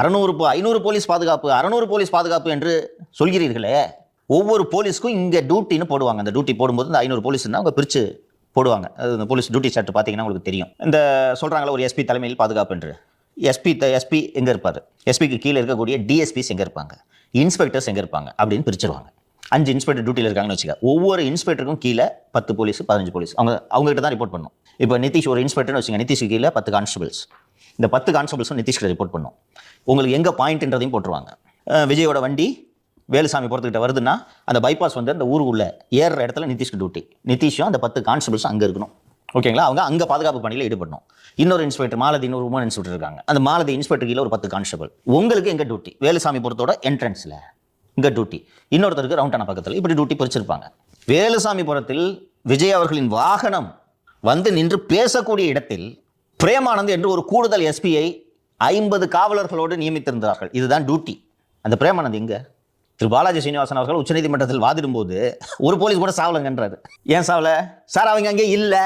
500 police பாதுகாப்பு 600 police பாதுகாப்பு என்று சொல்கிறீர்களே, ஒவ்வொரு போலீஸ்க்கும் இங்கே டியூட்டின்னு போடுவாங்க. அந்த டியூட்டி போடும்போது இந்த 500 போலீஸ்னா அவங்க பிரித்து போடுவாங்க. அது இந்த போலீஸ் டியூட்டி சார்ட் பார்த்தீங்கன்னா உங்களுக்கு தெரியும். இந்த சொல்கிறாங்களா ஒரு எஸ்பி தலைமையில் பாதுகாப்பு என்று. எஸ்பி எங்கே இருப்பார், எஸ்பிக்கு கீழே இருக்கக்கூடிய டிஎஸ்பிஸ் எங்கே இருப்பாங்க, இன்ஸ்பெக்டர்ஸ் எங்கே இருப்பாங்க அப்படின்னு பிரிச்சிருவாங்க. 5 இன்ஸ்பெக்டர் டியூட்டியில் இருக்காங்கன்னு வச்சுக்க, ஒவ்வொரு இன்ஸ்பெக்டருக்கும் கீழே 10 போலீஸ் 15 போலீஸ் அவங்ககிட்ட தான் ரிப்போர்ட் பண்ணணும். இப்போ நிதிஷ் ஒரு இன்ஸ்பெக்டர்னு வச்சுங்க, நிதிஷ்க்கு கீழே 10 கான்ஸ்டபிள்ஸ். இந்த 10 கான்ஸ்டபிள்ஸும் நிதிஷ்கிட்ட ரிப்போர்ட் பண்ணும். உங்களுக்கு எங்கே பாயிண்ட்ன்றதையும் போட்டுருவாங்க. விஜயோட வண்டி வேலுசாமி போகிறதுக்கிட்ட வருதுன்னா அந்த பைபாஸ் வந்து அந்த ஊருக்குள்ளே ஏறுற இடத்துல நிதிஷ்க்கு டியூட்டி. நிதிஷும் அந்த 10 கான்ஸ்டபிள்ஸும் அங்கே இருக்கணும். ஓகேங்களா? அவங்க அங்கே பாதுகாப்பு பணியில் ஈடுபடணும். இன்னொரு இன்ஸ்பெக்டர் மாலதி, இன்னொரு உமன் இன்ஸ்பெக்டர் இருக்காங்க. அந்த மாலதி இன்ஸ்பெக்டர் கீழே ஒரு 10 கான்ஸ்டபிள். உங்களுக்கு எங்கே டியூட்டி? வேலுசாமி புரத்தோட என்ட்ரன்ஸில் இங்கே டியூட்டி, இன்னொருத்தருக்கு ரவுண்டான பக்கத்தில், இப்படி டியூட்டி பிரிச்சிருப்பாங்க. வேலுசாமி புரத்தில் விஜய் அவர்களின் வாகனம் வந்து நின்று பேசக்கூடிய இடத்தில் பிரேமானந்த் என்று ஒரு கூடுதல் எஸ்பியை 50 காவலர்களோடு நியமித்திருந்தார்கள். இதுதான் டியூட்டி. அந்த பிரேமானந்த் எங்க? திரு பாலாஜி சீனிவாசன் அவர்கள் உச்சநீதிமன்றத்தில் வாதிடும் போது ஒரு போலீஸ் கூட சாவலங்கன்றாரு. ஏன் சாவல சார்? அவங்க அங்கே இல்லை.